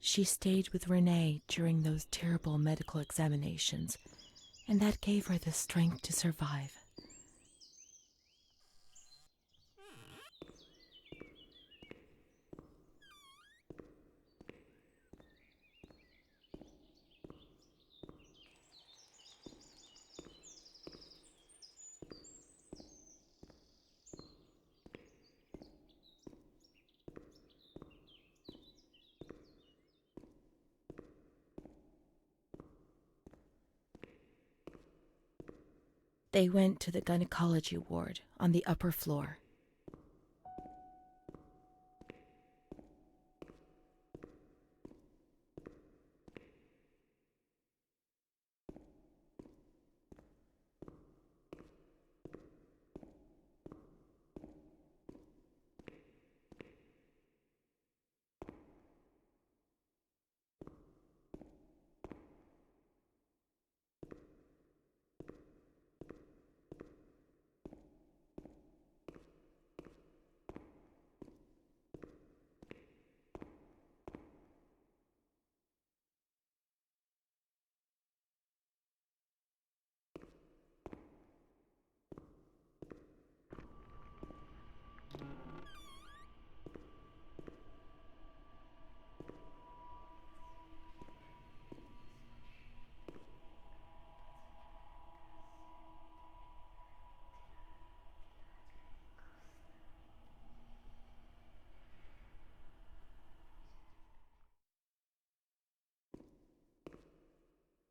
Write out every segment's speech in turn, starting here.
She stayed with René during those terrible medical examinations, and that gave her the strength to survive. They went to the gynecology ward on the upper floor.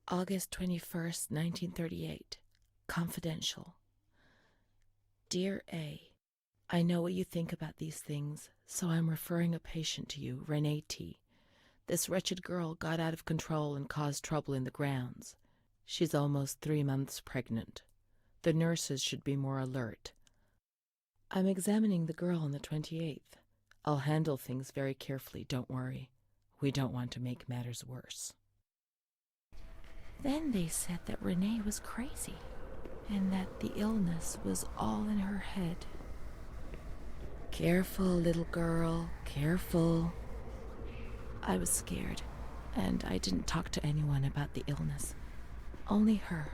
August 21st, 1938. Confidential. Dear A, I know what you think about these things, so I'm referring a patient to you, René T. This wretched girl got out of control and caused trouble in the grounds. She's almost 3 months pregnant. The nurses should be more alert. I'm examining the girl on the 28th. I'll handle things very carefully, don't worry. We don't want to make matters worse. Then they said that René was crazy, and that the illness was all in her head. Careful, little girl, careful. I was scared, and I didn't talk to anyone about the illness. Only her.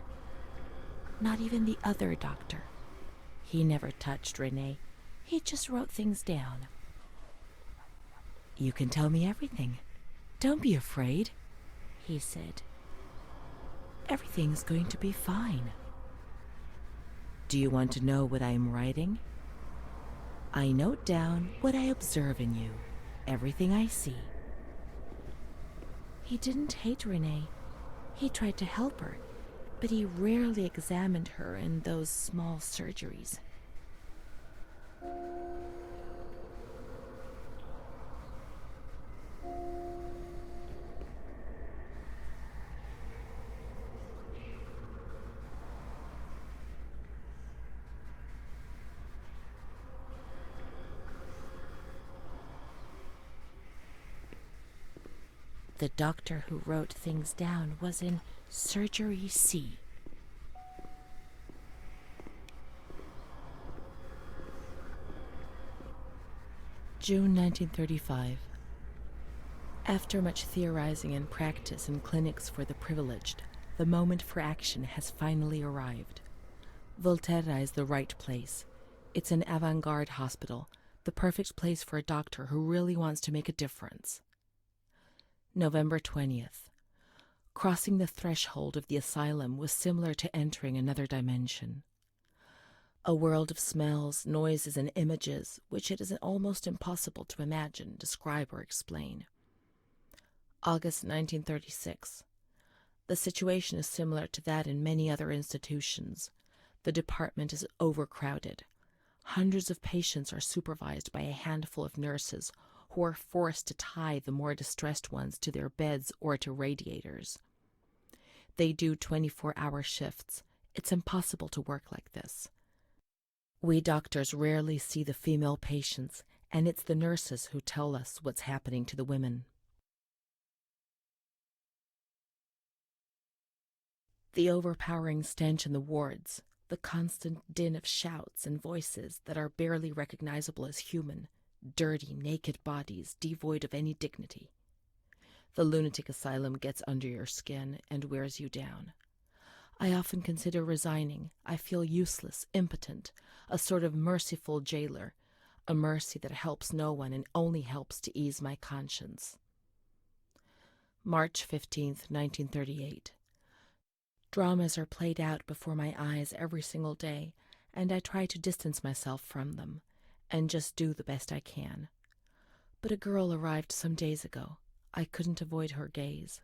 Not even the other doctor. He never touched René. He just wrote things down. You can tell me everything. Don't be afraid, he said. Everything's going to be fine. Do you want to know what I am writing? I note down what I observe in you, everything I see. He didn't hate René. He tried to help her, but he rarely examined her in those small surgeries. The doctor who wrote things down was in Surgery C. June 1935. After much theorizing and practice in clinics for the privileged, the moment for action has finally arrived. Volterra is the right place. It's an avant-garde hospital, the perfect place for a doctor who really wants to make a difference. November 20th. Crossing the threshold of the asylum was similar to entering another dimension. A world of smells, noises, and images which it is almost impossible to imagine, describe, or explain. August 1936. The situation is similar to that in many other institutions. The department is overcrowded. Hundreds of patients are supervised by a handful of nurses who are forced to tie the more distressed ones to their beds or to radiators. They do 24-hour shifts. It's impossible to work like this. We doctors rarely see the female patients, and it's the nurses who tell us what's happening to the women. The overpowering stench in the wards, the constant din of shouts and voices that are barely recognizable as human, dirty, naked bodies devoid of any dignity. The lunatic asylum gets under your skin and wears you down. I often consider resigning. I feel useless, impotent, a sort of merciful jailer, a mercy that helps no one and only helps to ease my conscience. March 15th, 1938. Dramas are played out before my eyes every single day, and I try to distance myself from them and just do the best I can. But a girl arrived some days ago. I couldn't avoid her gaze.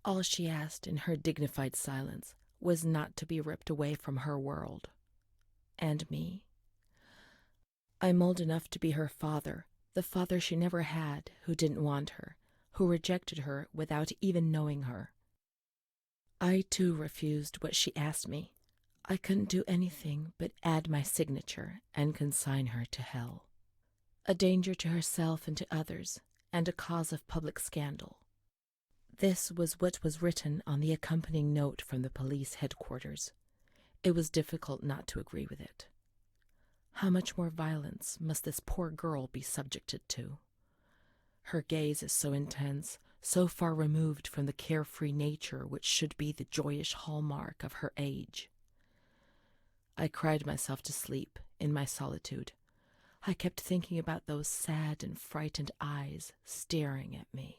All she asked in her dignified silence was not to be ripped away from her world. And me. I'm old enough to be her father, the father she never had, who didn't want her, who rejected her without even knowing her. I too refused what she asked me. I couldn't do anything but add my signature and consign her to hell. A danger to herself and to others, and a cause of public scandal. This was what was written on the accompanying note from the police headquarters. It was difficult not to agree with it. How much more violence must this poor girl be subjected to? Her gaze is so intense, so far removed from the carefree nature which should be the joyous hallmark of her age. I cried myself to sleep in my solitude. I kept thinking about those sad and frightened eyes staring at me.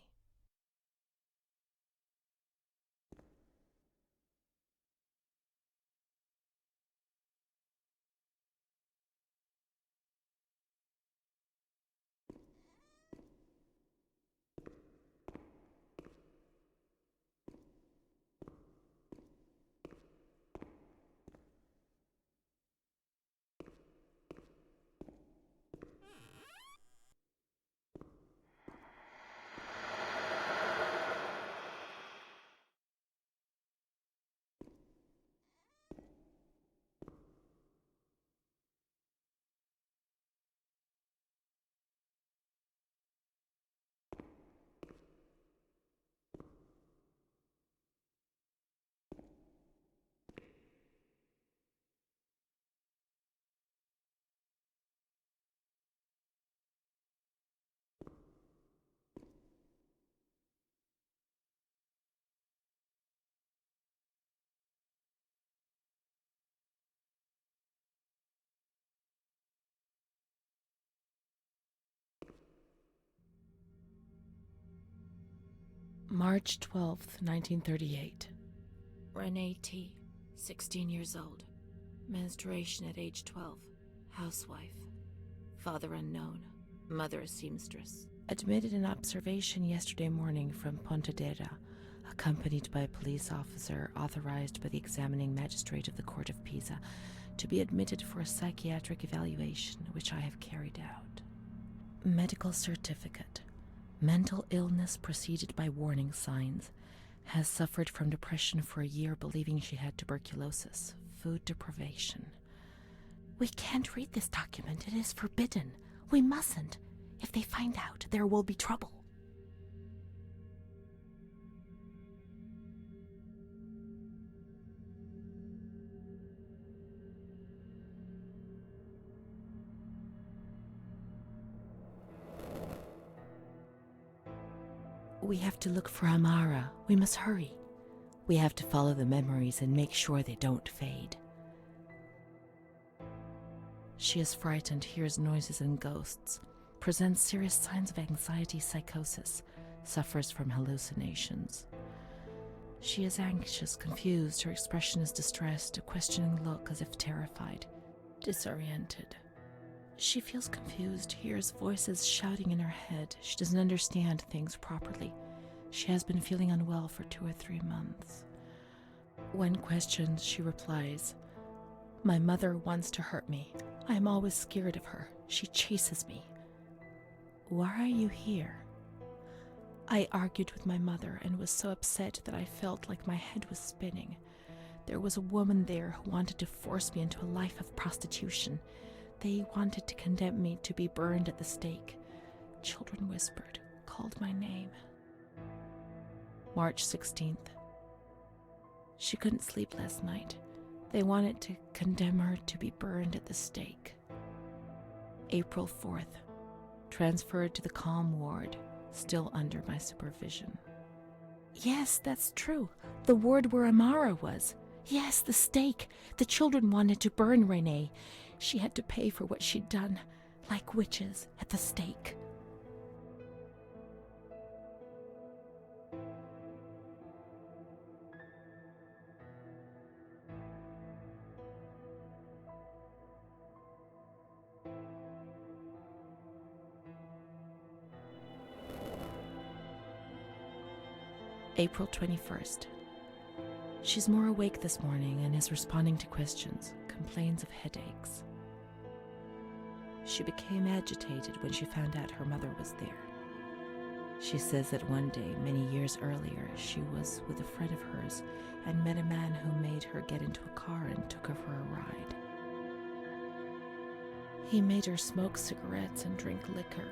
March 12th, 1938. René T, 16 years old. Menstruation at age 12. Housewife. Father unknown. Mother a seamstress. Admitted in observation yesterday morning from Pontedera, accompanied by a police officer authorized by the examining magistrate of the Court of Pisa to be admitted for a psychiatric evaluation, which I have carried out. Medical certificate. Mental illness preceded by warning signs. Has suffered from depression for a year, believing she had tuberculosis. Food deprivation. We can't read this document. It is forbidden. We mustn't. If they find out, there will be trouble. We have to look for Amara. We must hurry. We have to follow the memories and make sure they don't fade. She is frightened, hears noises and ghosts, presents serious signs of anxiety psychosis, suffers from hallucinations. She is anxious, confused, her expression is distressed, a questioning look as if terrified, disoriented. She feels confused, hears voices shouting in her head. She doesn't understand things properly. She has been feeling unwell for 2 or 3 months. When questioned, she replies, "My mother wants to hurt me. I am always scared of her. She chases me." "Why are you here?" "I argued with my mother and was so upset that I felt like my head was spinning. There was a woman there who wanted to force me into a life of prostitution. They wanted to condemn me to be burned at the stake. Children whispered, called my name." March 16th. She couldn't sleep last night. They wanted to condemn her to be burned at the stake. April 4th. Transferred to the calm ward. still under my supervision. Yes, that's true. The ward where Amara was. Yes, the stake. The children wanted to burn René. She had to pay for what she'd done, like witches at the stake. April 21st. She's more awake this morning and is responding to questions, complains of headaches. She became agitated when she found out her mother was there. She says that one day, many years earlier, she was with a friend of hers and met a man who made her get into a car and took her for a ride. He made her smoke cigarettes and drink liquor,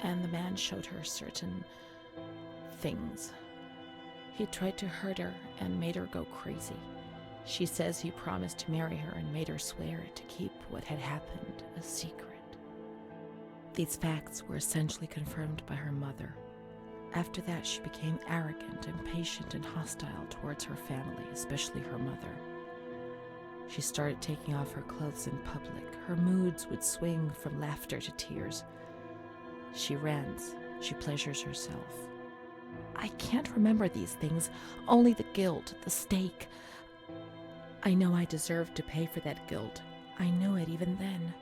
and the man showed her certain things. He tried to hurt her and made her go crazy. She says he promised to marry her and made her swear to keep what had happened a secret. These facts were essentially confirmed by her mother. After that, she became arrogant, impatient, and hostile towards her family, especially her mother. She started taking off her clothes in public. Her moods would swing from laughter to tears. She rants. She pleasures herself. I can't remember these things, only the guilt, the stake. I know I deserved to pay for that guilt. I knew it even then.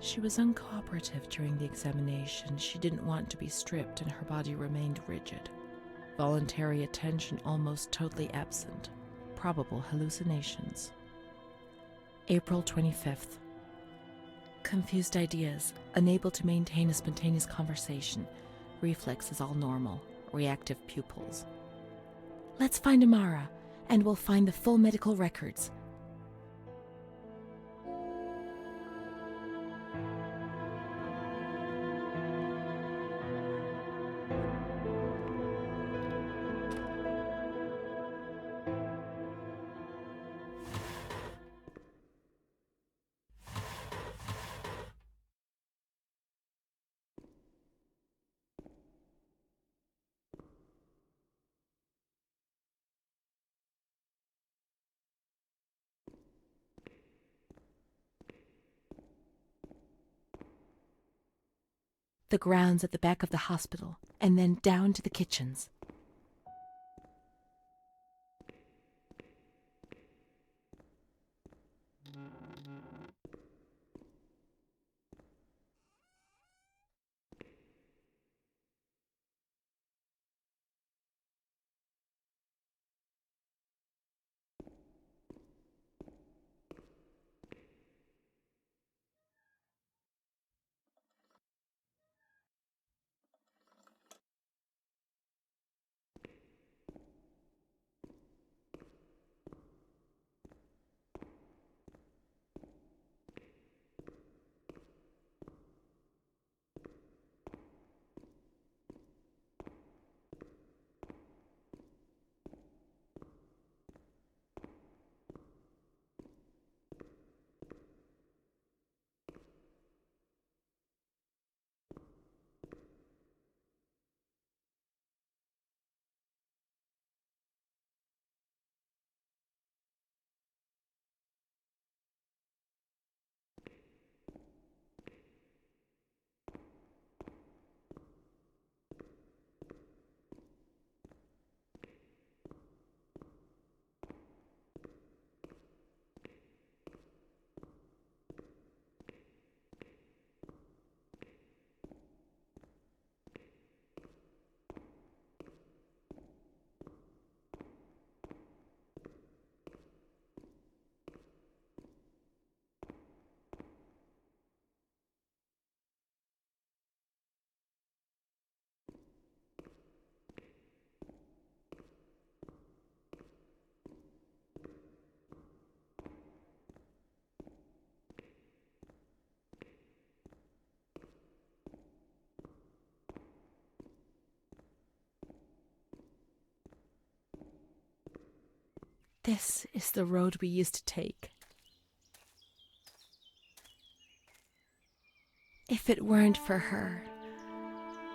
She was uncooperative during the examination. She didn't want to be stripped and her body remained rigid. Voluntary attention almost totally absent. Probable hallucinations. April 25th. Confused ideas, unable to maintain a spontaneous conversation. Reflexes all normal. Reactive pupils. Let's find Amara, and we'll find the full medical records. The grounds at the back of the hospital, and then down to the kitchens. This is the road we used to take. If it weren't for her,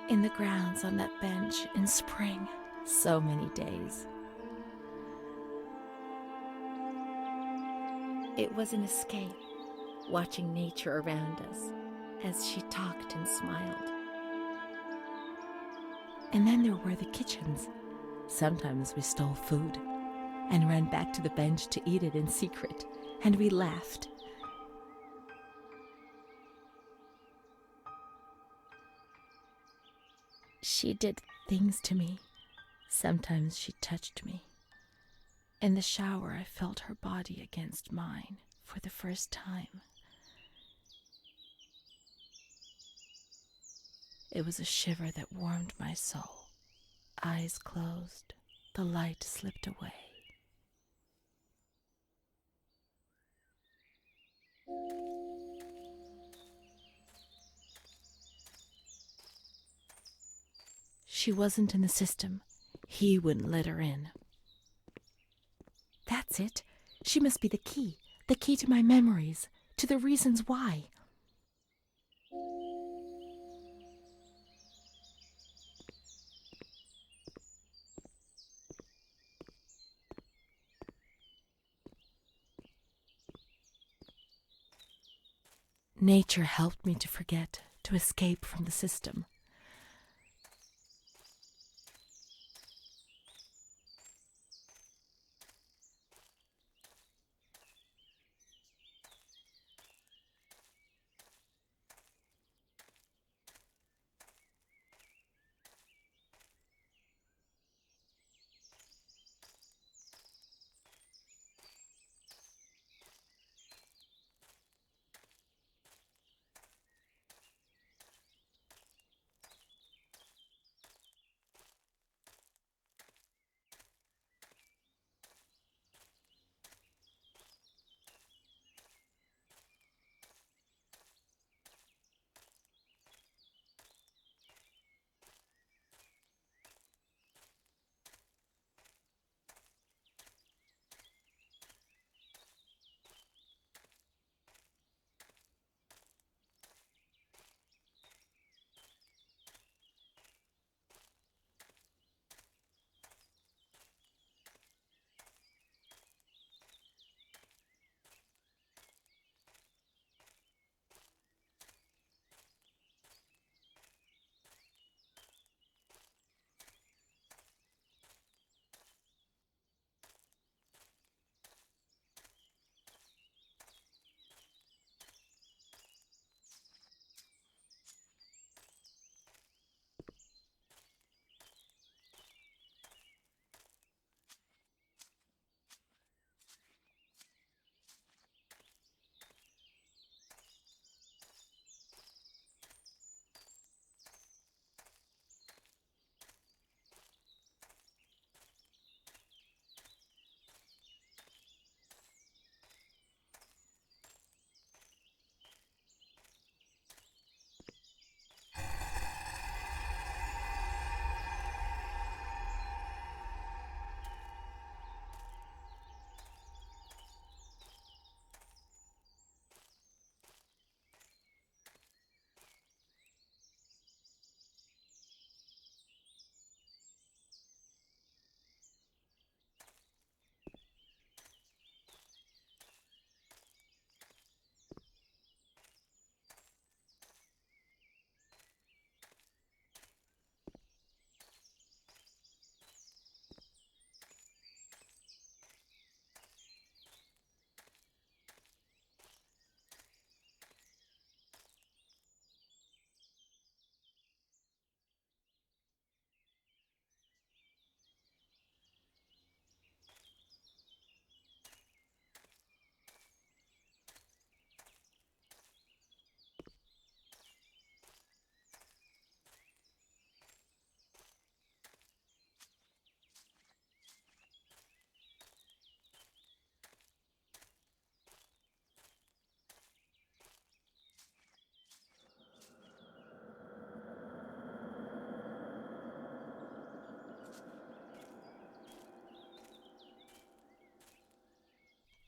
in the grounds on that bench in spring, so many days. It was an escape, watching nature around us as she talked and smiled. And then there were the kitchens. Sometimes we stole food and ran back to the bench to eat it in secret, and we laughed. She did things to me. Sometimes she touched me. In the shower, I felt her body against mine for the first time. It was a shiver that warmed my soul. Eyes closed, the light slipped away. She wasn't in the system. He wouldn't let her in. That's it. She must be the key to my memories, to the reasons why. Nature helped me to forget, to escape from the system.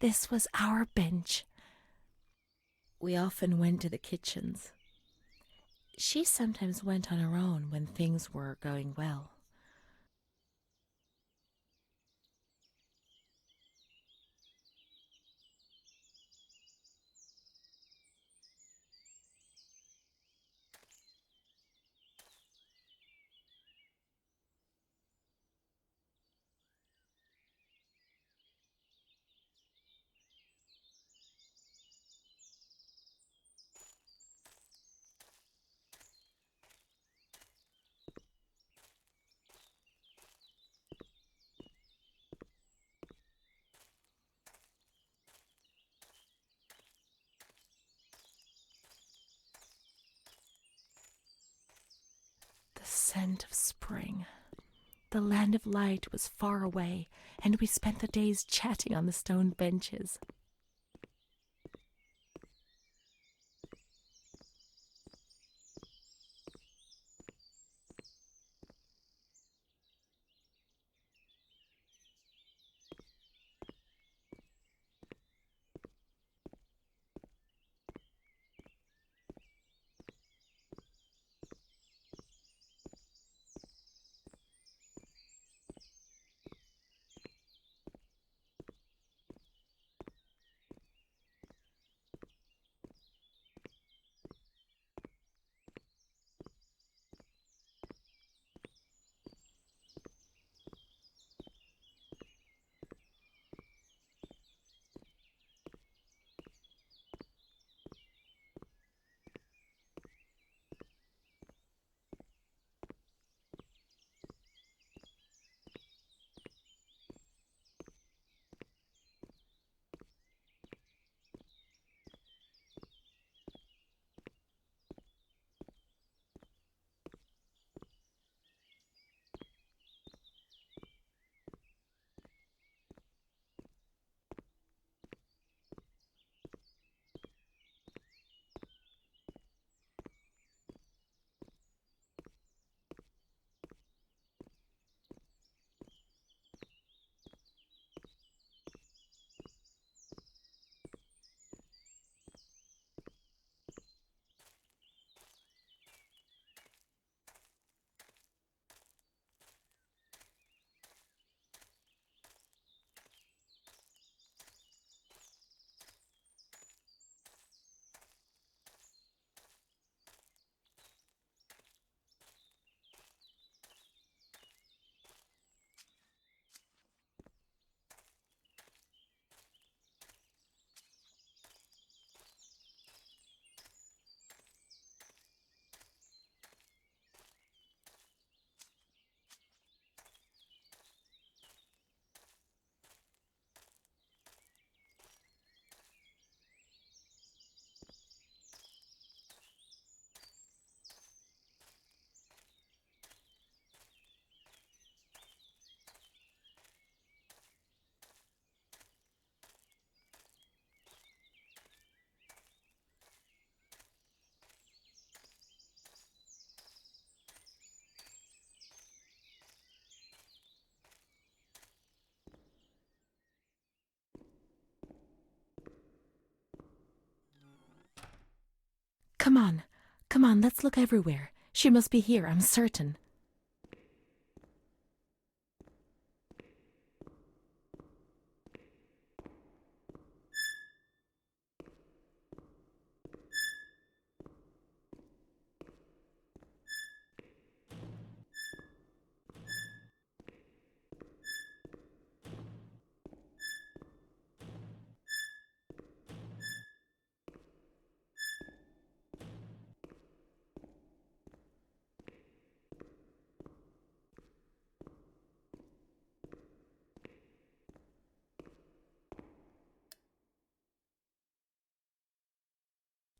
This was our bench. We often went to the kitchens. She sometimes went on her own when things were going well. The scent of spring. The land of light was far away, and we spent the days chatting on the stone benches. Come on, let's look everywhere. She must be here, I'm certain.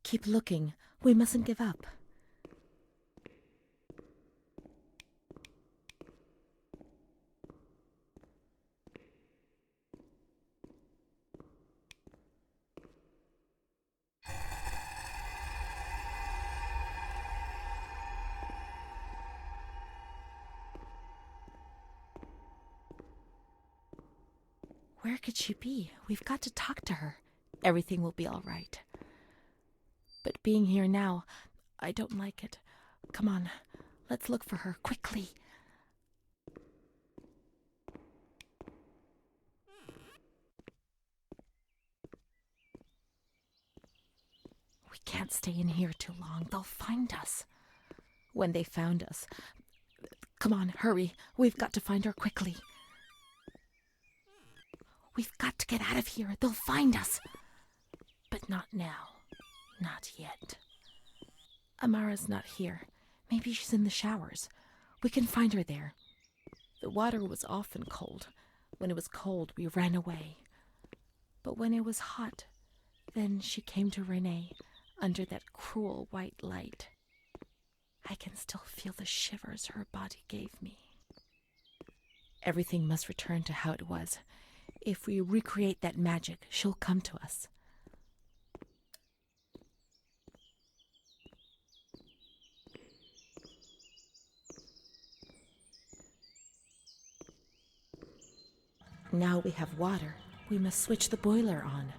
Keep looking. We mustn't give up. Where could she be? We've got to talk to her. Everything will be all right. But being here now, I don't like it. Come on, let's look for her, quickly. We can't stay in here too long. They'll find us. When they found us... Come on, hurry. We've got to find her quickly. We've got to get out of here. They'll find us. But not now. Not yet. Amara's not here. Maybe she's in the showers. We can find her there. The water was often cold. When it was cold, we ran away. But when it was hot, then she came to René under that cruel white light. I can still feel the shivers her body gave me. Everything must return to how it was. If we recreate that magic, she'll come to us. Now we have water. We must switch the boiler on.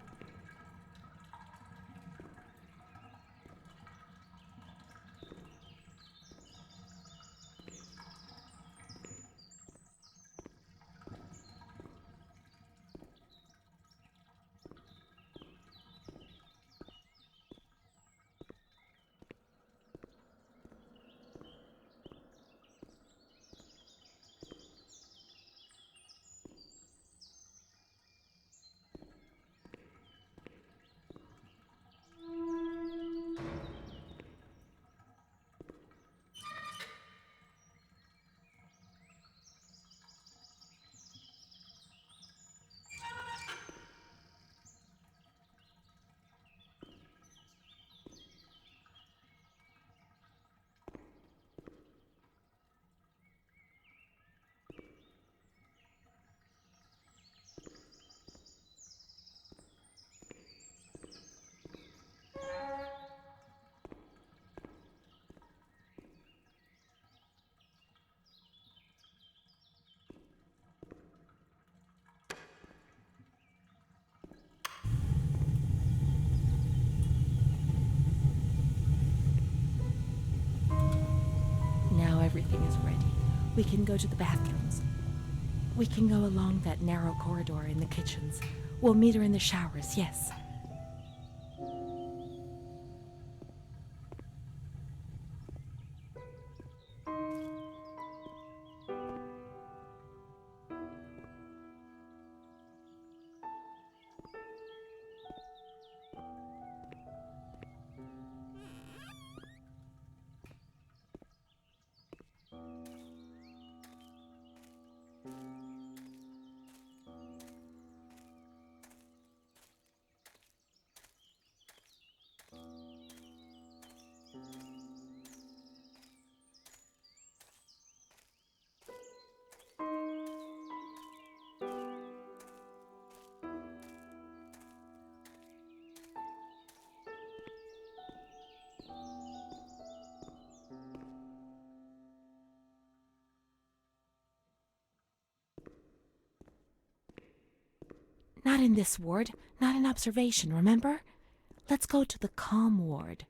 Now everything is ready. We can go to the bathrooms. We can go along that narrow corridor in the kitchens. We'll meet her in the showers, yes. Not in this ward, not in observation, remember? Let's go to the calm ward.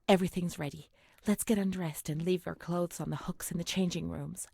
Everything's ready. Let's get undressed and leave our clothes on the hooks in the changing rooms.